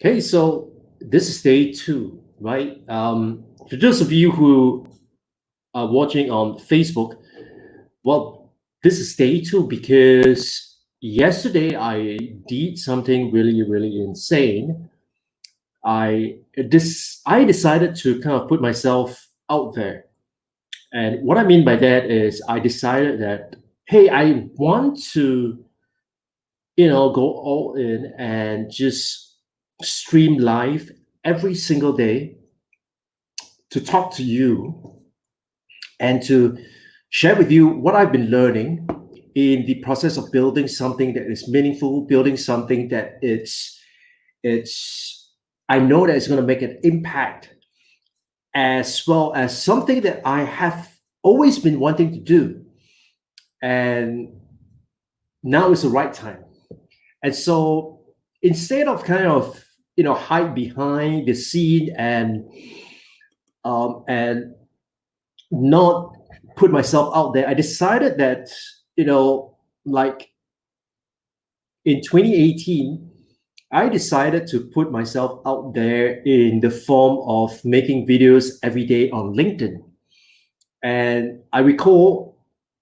Okay, so this is day two, right? For those of you who are watching on Facebook, well, this is day two because yesterday I did something really insane. I decided to kind of put myself out there, and what I mean by that is I decided that hey, I want to go all in and just stream live every single day to talk to you and to share with you what I've been learning in the process of building something that is meaningful, building something that it's I know that it's going to make an impact, as well as something that I have always been wanting to do, and now is the right time. And so instead of kind of hide behind the scene and not put myself out there, I decided that, like in 2018, I decided to put myself out there in the form of making videos every day on LinkedIn. And I recall,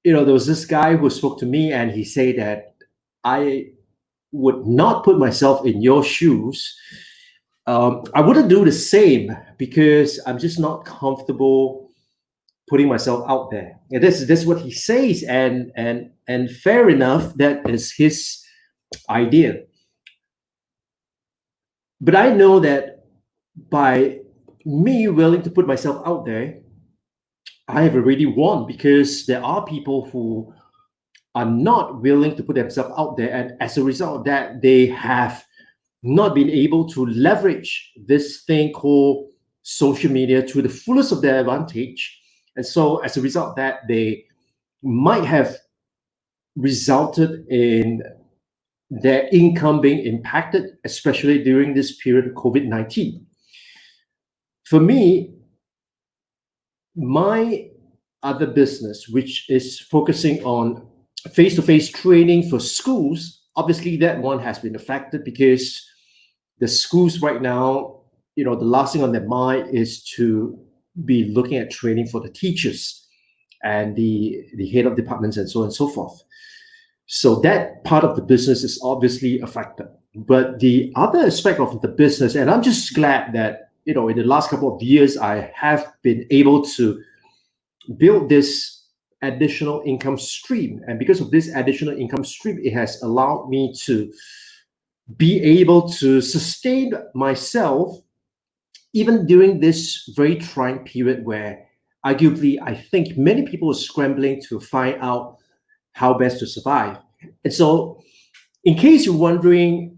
there was this guy who spoke to me and he said that I would not put myself in your shoes. I wouldn't do the same because I'm just not comfortable putting myself out there. And this is what he says, and fair enough, that is his idea. But I know that by me willing to put myself out there, I have already won, because there are people who are not willing to put themselves out there, and as a result of that, they have not been able to leverage this thing called social media to the fullest of their advantage. And so as a result of that, they might have resulted in their income being impacted, especially during this period of COVID-19. For me, my other business, which is focusing on face-to-face training for schools, obviously that one has been affected because the schools right now, the last thing on their mind is to be looking at training for the teachers and the head of departments and so on and so forth. So that part of the business is obviously affected. But the other aspect of the business, and I'm just glad that, in the last couple of years, I have been able to build this additional income stream. And because of this additional income stream, it has allowed me to be able to sustain myself even during this very trying period where arguably I think many people are scrambling to find out how best to survive. And so, in case you're wondering,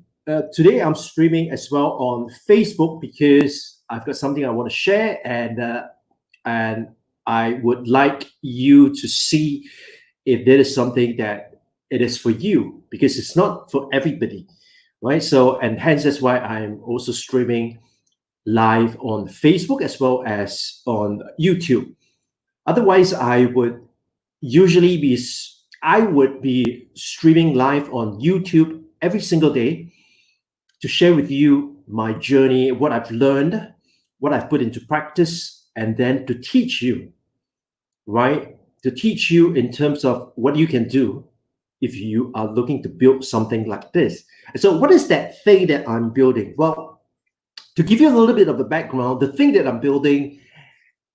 today I'm streaming as well on Facebook because I've got something I want to share, and I would like you to see if there is something that it is for you, because it's not for everybody, right? So, and hence that's why I'm also streaming live on Facebook as well as on YouTube. Otherwise, I would be streaming live on YouTube every single day to share with you my journey, what I've learned, what I've put into practice, and then to teach you, right? To teach you in terms of what you can do if you are looking to build something like this. And so what is that thing that I'm building? Well, to give you a little bit of a background, the thing that I'm building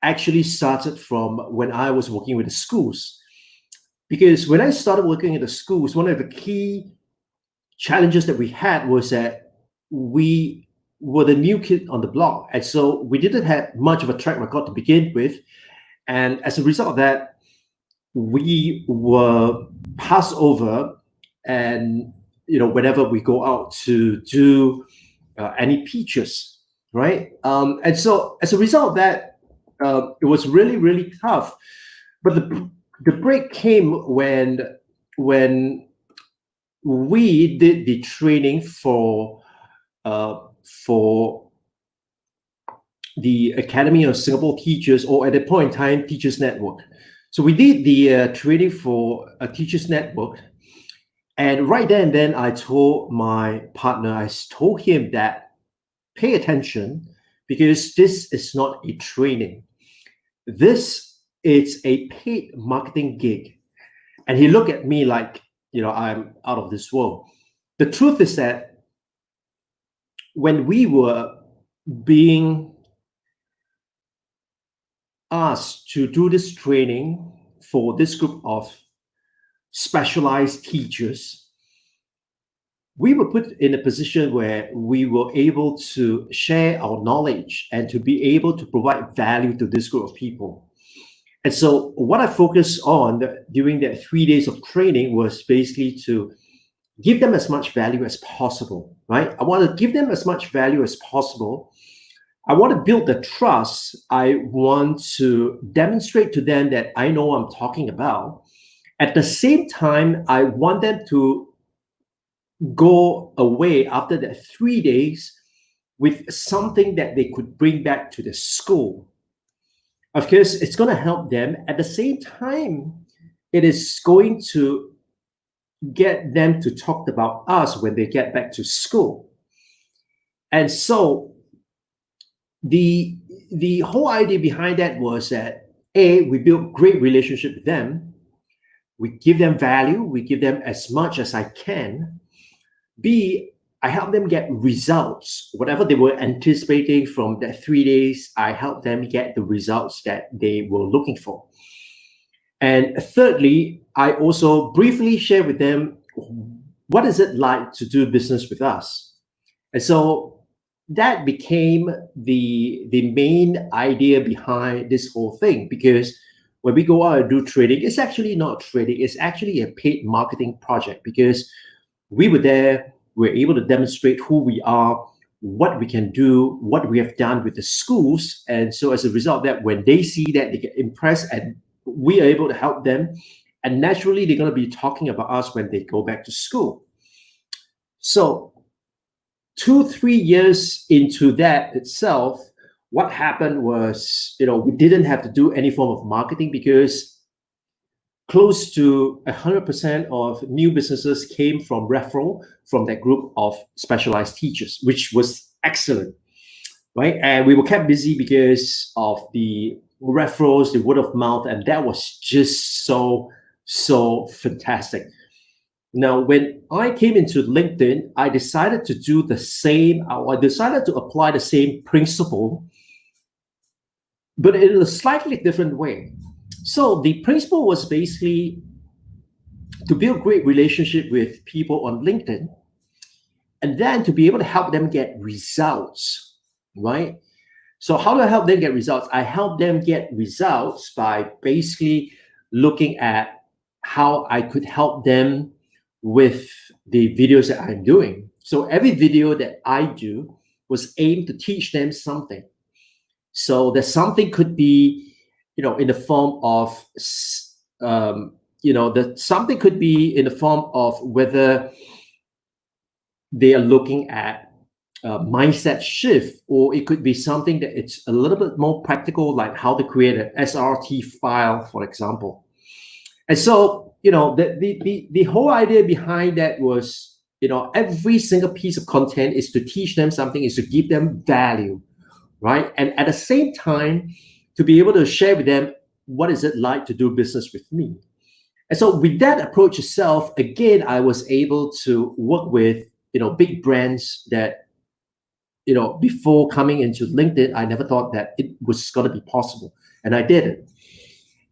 actually started from when I was working with the schools. Because when I started working at the schools, one of the key challenges that we had was that we were the new kid on the block. And so we didn't have much of a track record to begin with. And as a result of that, we were passed over, and whenever we go out to do any pitches, right? And so as a result of that, it was really tough. But the break came when we did the training for the Academy of Singapore Teachers, or at that point in time, Teachers Network. So we did the training for a Teachers Network, and right then and then I told my partner, I told him that pay attention, because this is not a training. This is a paid marketing gig. And he looked at me like, I'm out of this world. The truth is that when we were being asked to do this training for this group of specialized teachers, we were put in a position where we were able to share our knowledge and to be able to provide value to this group of people. And so what I focused on during that 3 days of training was basically to give them as much value as possible, right? I want to give them as much value as possible. I want to build the trust. I want to demonstrate to them that I know what I'm talking about. At the same time, I want them to go away after that 3 days with something that they could bring back to the school. Of course, it's going to help them. At the same time, it is going to get them to talk about us when they get back to school. And so the whole idea behind that was that, A, we build great relationship with them. We give them value. We give them as much as I can. B, I help them get results. Whatever they were anticipating from that 3 days, I help them get the results that they were looking for. And thirdly, I also briefly share with them, what is it like to do business with us? And so that became the main idea behind this whole thing, because when we go out and do trading, it's actually not trading, it's actually a paid marketing project, because we were there, we're able to demonstrate who we are, what we can do, what we have done with the schools. And so as a result of that, when they see that, they get impressed and we are able to help them. And naturally, they're going to be talking about us when they go back to school. So 2-3 years into that itself, what happened was, we didn't have to do any form of marketing, because close to 100% of new businesses came from referral from that group of specialized teachers, which was excellent, right? And we were kept busy because of the referrals, the word of mouth, and that was just so fantastic. Now, when I came into LinkedIn, I decided to do the same. I decided to apply the same principle, but in a slightly different way. So the principle was basically to build great relationship with people on LinkedIn, and then to be able to help them get results, right? So how do I help them get results? I help them get results by basically looking at how I could help them with the videos that I'm doing. So every video that I do was aimed to teach them something. So that something could be, in the form of, something could be in the form of whether they are looking at mindset shift, or it could be something that it's a little bit more practical, like how to create an SRT file, for example. And so, the whole idea behind that was, every single piece of content is to teach them something, is to give them value, right? And at the same time, to be able to share with them, what is it like to do business with me? And so with that approach itself, again, I was able to work with, big brands that, before coming into LinkedIn, I never thought that it was going to be possible. And I did it.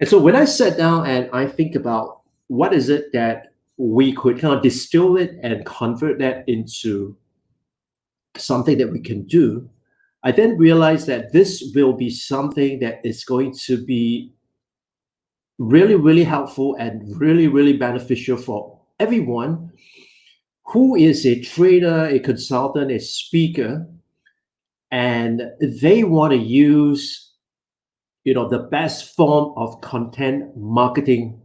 And so when I sat down and I think about what is it that we could kind of distill it and convert that into something that we can do, I then realized that this will be something that is going to be really, really helpful and really, really beneficial for everyone who is a trader, a consultant, a speaker, and they want to use, the best form of content marketing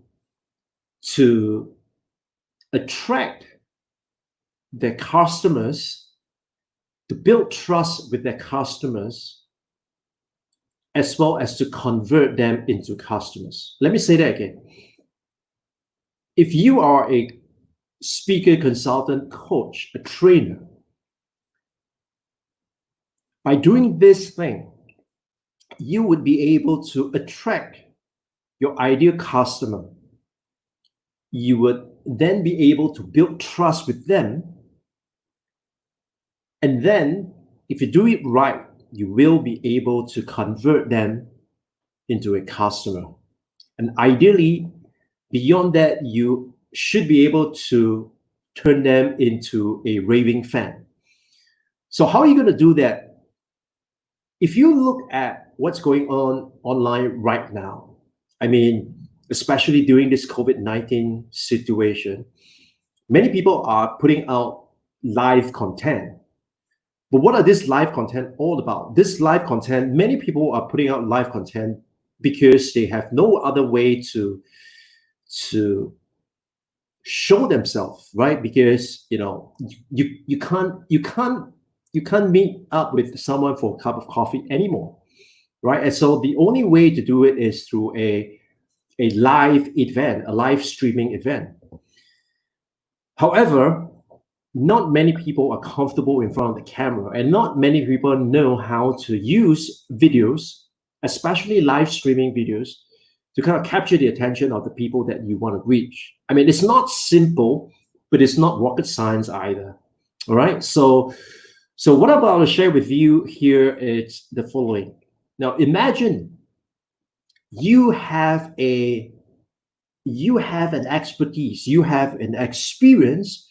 to attract their customers, to build trust with their customers, as well as to convert them into customers. Let me say that again. If you are a speaker, consultant, coach, a trainer, By doing this thing, you would be able to attract your ideal customer. You would then be able to build trust with them. And then, if you do it right, you will be able to convert them into a customer. And ideally, beyond that, you should be able to turn them into a raving fan. So how are you going to do that? If you look at what's going on online right now, I mean, especially during this COVID-19 situation, many people are putting out live content. But what are this live content all about? This live content, many people are putting out live content because they have no other way to show themselves, right? Because you can't meet up with someone for a cup of coffee anymore, right? And so the only way to do it is through a live event, a live streaming event. However, not many people are comfortable in front of the camera, and not many people know how to use videos, especially live streaming videos, to kind of capture the attention of the people that you want to reach. I mean, it's not simple, but it's not rocket science either. All right. So what I'm about to share with you here is the following. Now, imagine you have an expertise, you have an experience,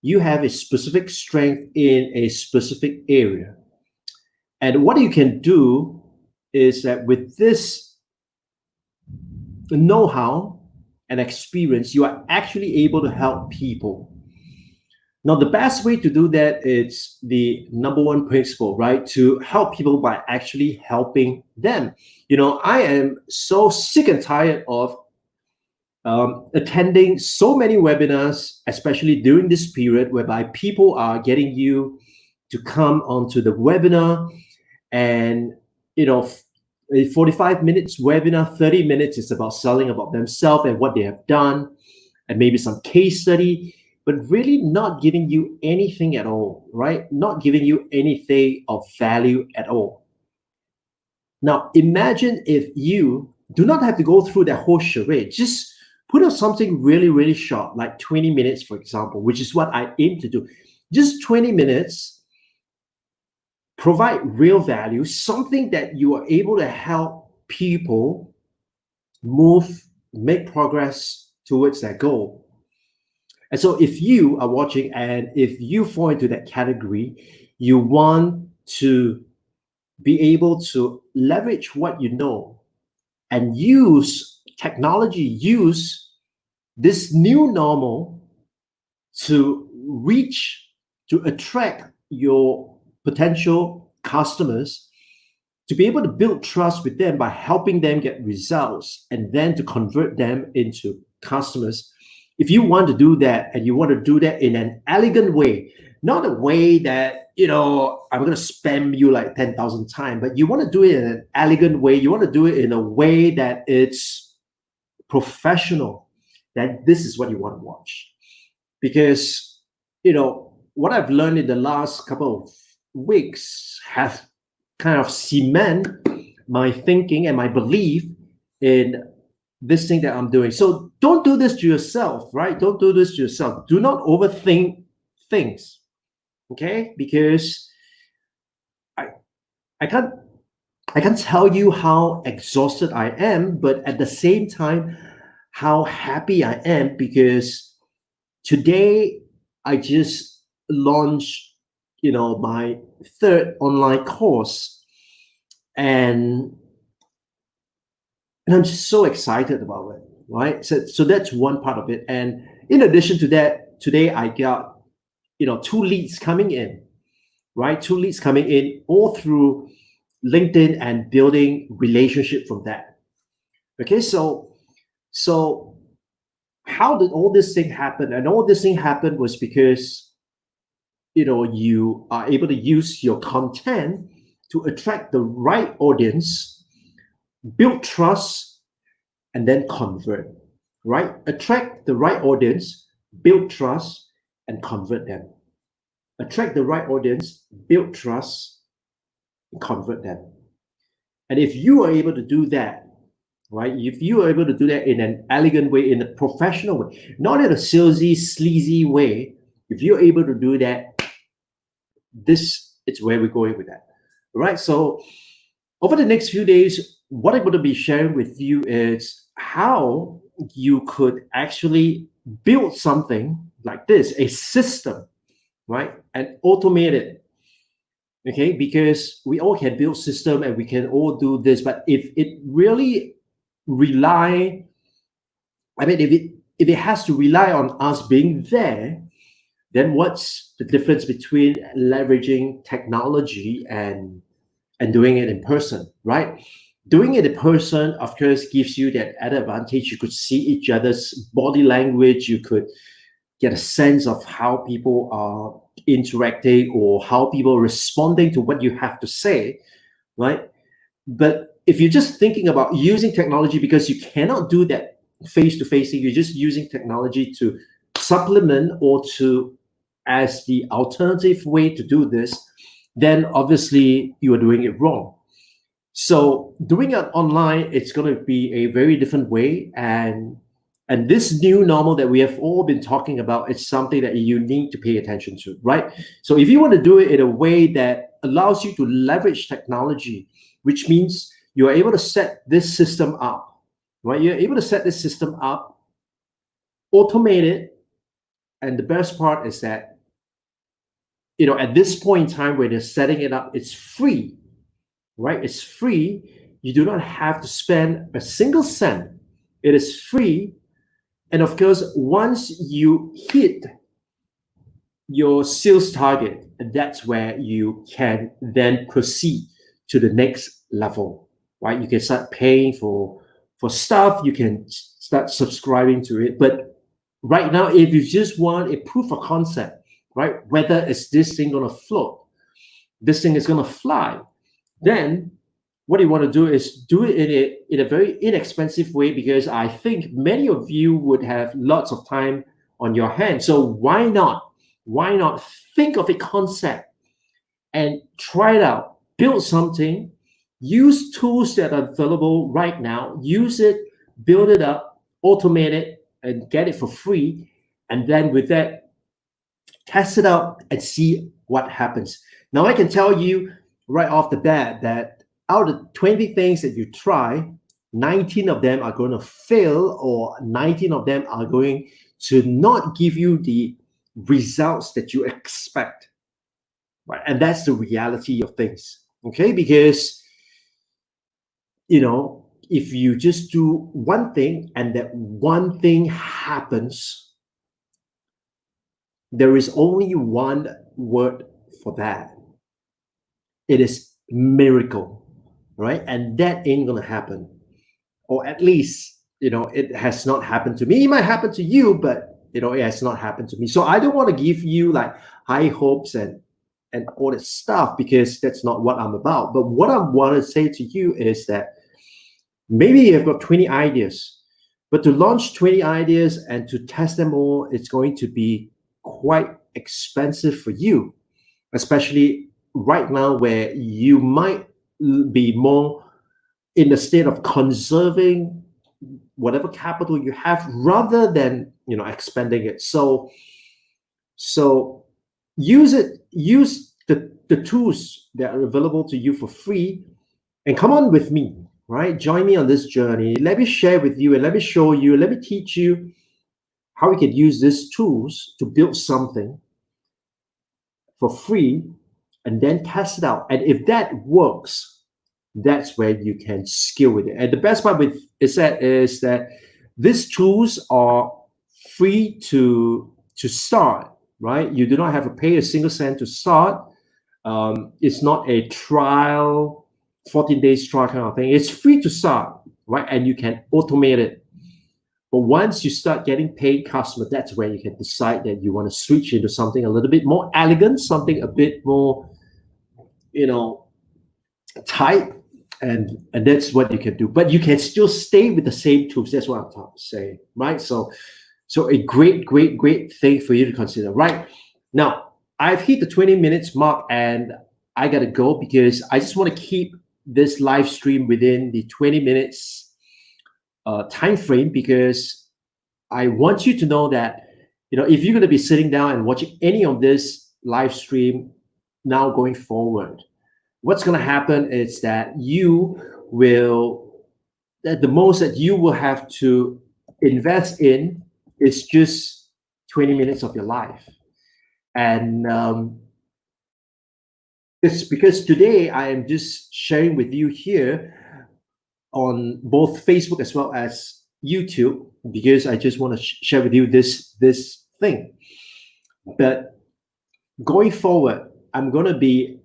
you have a specific strength in a specific area. And what you can do is that with this know-how and experience, you are actually able to help people. Now, the best way to do that is the number one principle, right? To help people by actually helping them. I am so sick and tired of attending so many webinars, especially during this period, whereby people are getting you to come onto the webinar, and a 45 minutes webinar, 30 minutes is about selling about themselves and what they have done, and maybe some case study, but really not giving you anything at all, right? Not giving you anything of value at all. Now, imagine if you do not have to go through that whole charade. Just put up something really, really short, like 20 minutes, for example, which is what I aim to do. Just 20 minutes, provide real value, something that you are able to help people make progress towards that goal. And so if you are watching and if you fall into that category, you want to be able to leverage what you know and use technology, use this new normal to attract your potential customers, to be able to build trust with them by helping them get results and then to convert them into customers. If you want to do that, and you want to do that in an elegant way, not a way that, I'm going to spam you like 10,000 times, but you want to do it in an elegant way. You want to do it in a way that it's professional, that this is what you want to watch. Because, what I've learned in the last couple of weeks have kind of cement my thinking and my belief in this thing that I'm doing. So don't do this to yourself, right? Don't do this to yourself. Do not overthink things, okay? Because I can't tell you how exhausted I am, but at the same time, how happy I am, because today I just launched, my third online course, and I'm just so excited about it, right? So that's one part of it. And in addition to that, today I got, 2 leads coming in, right? 2 leads coming in all through LinkedIn and building relationship from that. Okay, so how did all this thing happen? And all this thing happened was because, you are able to use your content to attract the right audience, build trust, and then convert, right? Attract the right audience, build trust, and convert them. Attract the right audience, build trust, and convert them. And if you are able to do that, right? If you are able to do that in an elegant way, in a professional way, not in a salesy, sleazy way, if you're able to do that, this is where we're going with that. All right. So over the next few days, what I'm going to be sharing with you is how you could actually build something like this, a system, right? And automate it. Okay, because we all can build system and we can all do this, but if it really rely, I mean, if it has to rely on us being there, then what's the difference between leveraging technology and doing it in person, right? Doing it in person, of course, gives you that added advantage. You could see each other's body language. You could get a sense of how people are interacting or how people are responding to what you have to say, right? But if you're just thinking about using technology because you cannot do that face-to-face thing, you're just using technology to supplement or to as the alternative way to do this, then obviously you are doing it wrong. So doing it online, it's going to be a very different way. And this new normal that we have all been talking about, it's something that you need to pay attention to, right? So if you want to do it in a way that allows you to leverage technology, which means you're able to set this system up, right? You're able to set this system up, automate it. And the best part is that, at this point in time when you're setting it up, it's free, right? It's free. You do not have to spend a single cent. It is free. And of course, once you hit your sales target, that's where you can then proceed to the next level, right? You can start paying for stuff. You can start subscribing to it. But right now, if you just want a proof of concept, right? Whether it's this thing going to float, this thing is going to fly, then what you want to do is do it in a very inexpensive way, because I think many of you would have lots of time on your hands. So why not? Why not think of a concept and try it out? Build something, use tools that are available right now, use it, build it up, automate it, and get it for free. And then with that, test it out and see what happens. Now, I can tell you right off the bat that out of 20 things that you try, 19 of them are going to fail, or 19 of them are going to not give you the results that you expect, right? And that's the reality of things, okay? Because, if you just do one thing and that one thing happens, there is only one word for that. It is miracle. Right? And that ain't gonna happen. Or at least, it has not happened to me. It might happen to you, but it has not happened to me. So I don't want to give you like high hopes and all that stuff, because that's not what I'm about. But what I want to say to you is that maybe you've got 20 ideas, but to launch 20 ideas and to test them all, it's going to be quite expensive for you, especially right now where you might be more in the state of conserving whatever capital you have rather than expending it. So use the tools that are available to you for free, and come on with me, right? Join me on this journey. Let me share with you and let me show you, let me teach you how we can use these tools to build something for free, and then test it out. And if that works, that's where you can scale with it. And the best part with is that these tools are free to start, right? You do not have to pay a single cent to start. It's not a trial, 14 days trial kind of thing. It's free to start, right? And you can automate it. But once you start getting paid customers, that's where you can decide that you want to switch into something a little bit more elegant, something a bit more, tight, and that's what you can do. But you can still stay with the same tools. That's what I'm trying to say, right? So a great thing for you to consider. Right now, I've hit the 20 minutes mark, and I gotta go because I just want to keep this live stream within the 20 minutes time frame, because I want you to know that, if you're going to be sitting down and watching any of this live stream now going forward, what's going to happen is that the most that you will have to invest in is just 20 minutes of your life. And it's because today I am just sharing with you here on both Facebook as well as YouTube, because I just want to share with you this thing. But going forward, I'm going to be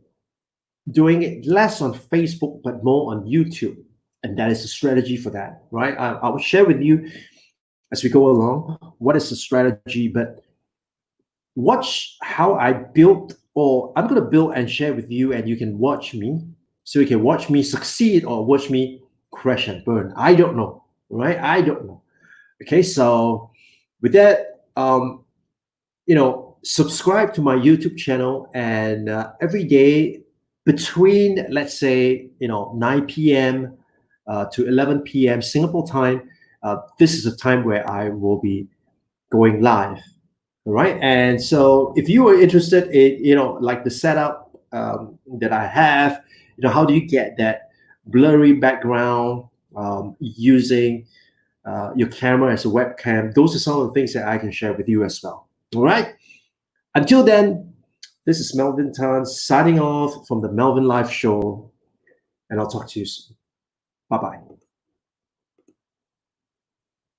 doing it less on Facebook but more on YouTube, and that is the strategy for that, right? I will share with you as we go along what is the strategy, but watch how I built, or I'm going to build and share with you, and you can watch me, so you can watch me succeed or watch me crash and burn. I don't know, right? I don't know. Okay, so with that, subscribe to my YouTube channel, and every day between, let's say, 9 p.m. To 11 p.m. Singapore time, this is a time where I will be going live. All right, and so if you are interested in, like the setup that I have, how do you get that blurry background using your camera as a webcam? Those are some of the things that I can share with you as well. All right. Until then, this is Melvin Tan signing off from the Melvin Live Show, and I'll talk to you soon. Bye bye.